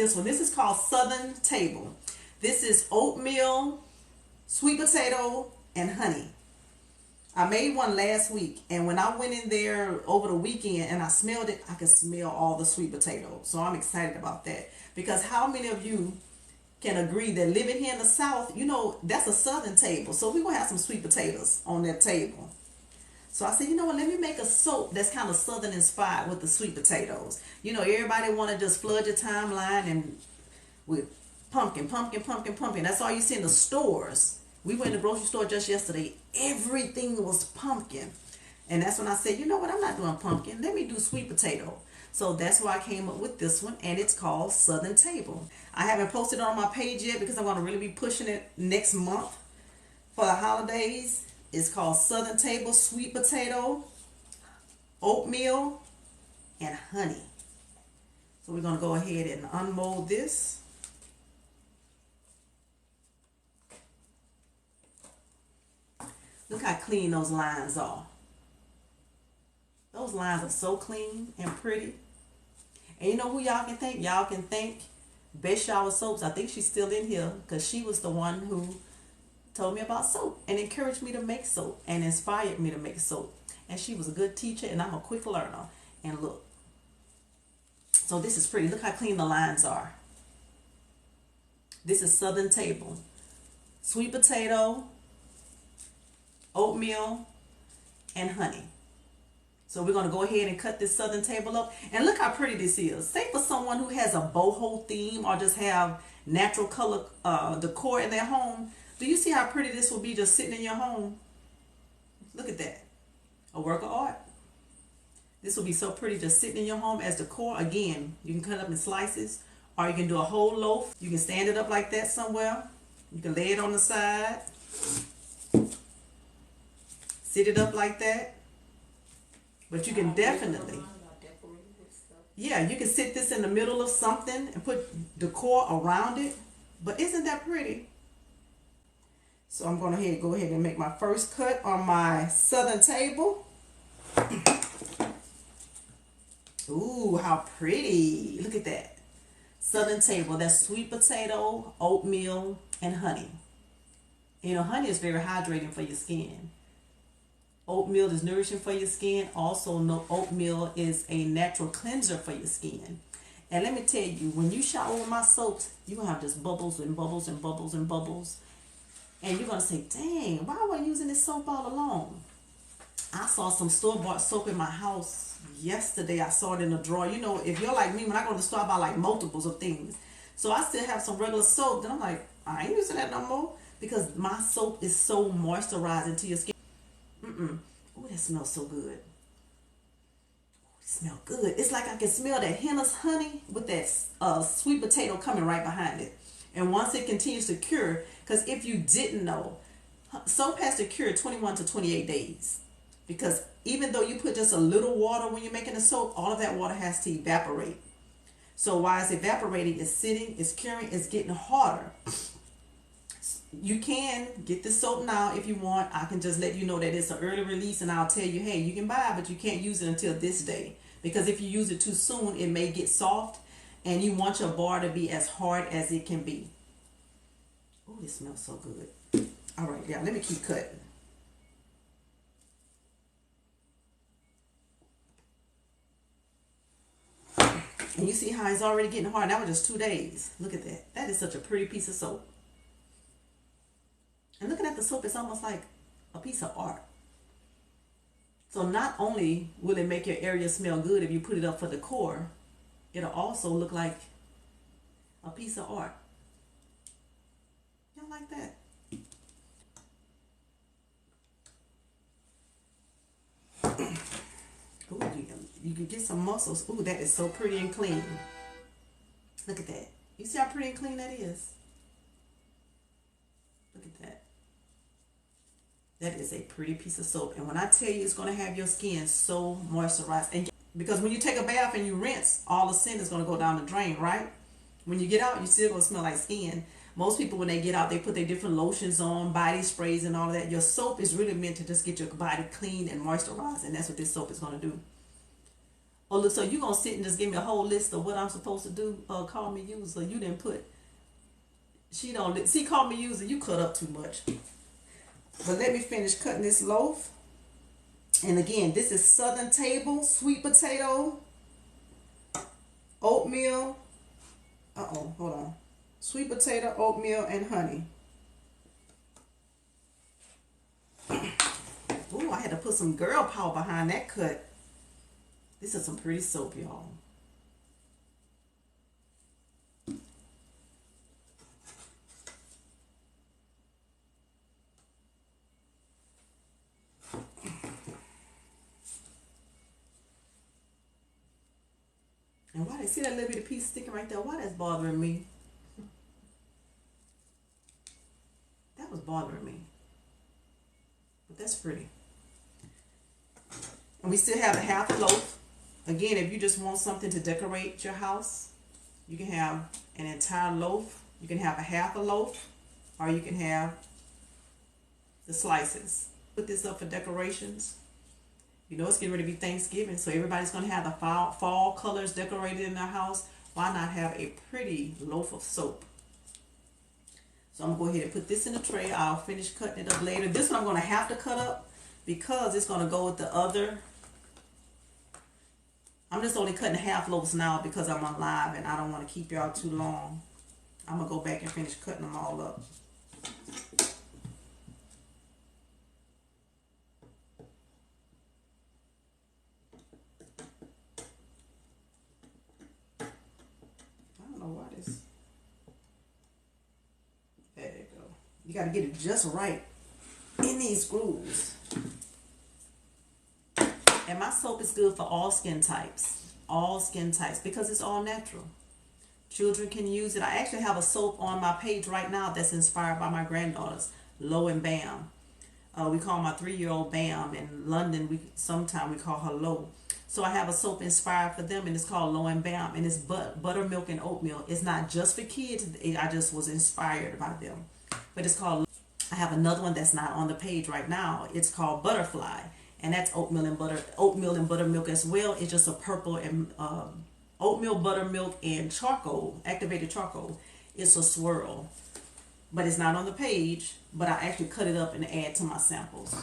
this one. This is called Southern Table. This is oatmeal, sweet potato, and honey. I made one last week, and when I went in there over the weekend and I smelled it, I could smell all the sweet potatoes. So I'm excited about that. Because how many of you can agree that living here in the South, you know, that's a Southern table. So we're going to have some sweet potatoes on that table. So I said, you know what, let me make a soap that's kind of Southern inspired with the sweet potatoes. You know, everybody want to just flood your timeline and with pumpkin. That's all you see in the stores. We went to the grocery store just yesterday. Everything was pumpkin. And that's when I said, you know what, I'm not doing pumpkin. Let me do sweet potato. So that's why I came up with this one, and it's called Southern Table. I haven't posted it on my page yet because I'm going to really be pushing it next month for the holidays. It's called Southern Table, sweet potato, oatmeal, and honey. So we're going to go ahead and unmold this. Look how clean those lines are. Those lines are so clean and pretty. And you know who y'all can thank? Y'all can thank Best Shower Soaps. I think she's still in here because she was the one who told me about soap and encouraged me to make soap and inspired me to make soap. And she was a good teacher, and I'm a quick learner. And look. So this is pretty. Look how clean the lines are. This is Southern Table. Sweet potato, oatmeal, and honey. So we're going to go ahead and cut this Southern Table up. And look how pretty this is. Say for someone who has a boho theme or just have natural color decor in their home. Do you see how pretty this will be just sitting in your home? Look at that. A work of art. This will be so pretty just sitting in your home as decor. Again, you can cut it up in slices, or you can do a whole loaf. You can stand it up like that somewhere. You can lay it on the side. Sit it up like that. But you can definitely, yeah, you can sit this in the middle of something and put decor around it. But isn't that pretty? So I'm going to go ahead and make my first cut on my Southern Table. Ooh, how pretty. Look at that. Southern Table. That's sweet potato, oatmeal, and honey. You know, honey is very hydrating for your skin. Oatmeal is nourishing for your skin. Also, oatmeal is a natural cleanser for your skin. And let me tell you, when you shower with my soaps, you're going to have just bubbles and bubbles and bubbles and bubbles. And you're going to say, dang, why am I using this soap all along? I saw some store-bought soap in my house yesterday. I saw it in a drawer. You know, if you're like me, when I go to the store, I buy like multiples of things. So I still have some regular soap. Then I'm like, I ain't using that no more because my soap is so moisturizing to your skin. Oh, that smells so good. Oh, it smells good. It's like I can smell that Henna's honey with that sweet potato coming right behind it. And once it continues to cure, because if you didn't know, soap has to cure 21 to 28 days. Because even though you put just a little water when you're making the soap, all of that water has to evaporate. So while it's evaporating, it's sitting, it's curing, it's getting harder. You can get the soap now if you want. I can just let you know that it's an early release, and I'll tell you, hey, you can buy it, but you can't use it until this day. Because if you use it too soon, it may get soft, and you want your bar to be as hard as it can be. Oh, it smells so good. All right, yeah, let me keep cutting. And you see how it's already getting hard. That was just 2 days. Look at that. That is such a pretty piece of soap. And looking at the soap, it's almost like a piece of art. So not only will it make your area smell good if you put it up for decor, it'll also look like a piece of art. Y'all like that? Ooh, you can get some muscles. Ooh, that is so pretty and clean. Look at that. You see how pretty and clean that is? Look at that. That is a pretty piece of soap. And when I tell you, it's going to have your skin so moisturized. And because when you take a bath and you rinse, all the scent is going to go down the drain, right? When you get out, you're still going to smell like skin. Most people, when they get out, they put their different lotions on, body sprays and all of that. Your soap is really meant to just get your body clean and moisturized. And that's what this soap is going to do. Oh, look, so you gonna sit and just give me a whole list of what I'm supposed to do? Call me user. You didn't put. She don't see. Call me user. You cut up too much. But let me finish cutting this loaf. And again, this is Southern Table sweet potato, oatmeal. Hold on. Sweet potato, oatmeal, and honey. Ooh, I had to put some girl power behind that cut. This is some pretty soap, y'all. And why they see that little bitty piece sticking right there? Why that's bothering me? That was bothering me. But that's pretty. And we still have a half a loaf. Again, if you just want something to decorate your house, you can have an entire loaf. You can have a half a loaf, or you can have the slices. Put this up for decorations. You know it's getting ready to be Thanksgiving, so everybody's going to have the fall colors decorated in their house. Why not have a pretty loaf of soap? So I'm going to go ahead and put this in the tray. I'll finish cutting it up later. This one I'm going to have to cut up because it's going to go with the other. I'm just only cutting half loaves now because I'm on live and I don't want to keep y'all too long. I'm going to go back and finish cutting them all up. I don't know why this. There you go. You got to get it just right in these grooves. And my soap is good for all skin types. All skin types because it's all natural. Children can use it. I actually have a soap on my page right now that's inspired by my granddaughters, Lo and Bam. We call my 3-year-old Bam. In London, sometimes we call her Lo. So I have a soap inspired for them, and it's called Lo and Bam, and it's buttermilk and oatmeal. It's not just for kids. I just was inspired by them. But it's called, I have another one that's not on the page right now. It's called Butterfly, and that's oatmeal and buttermilk as well. It's just a purple and oatmeal, buttermilk, and charcoal, activated charcoal. It's a swirl, but it's not on the page, but I actually cut it up and add to my samples.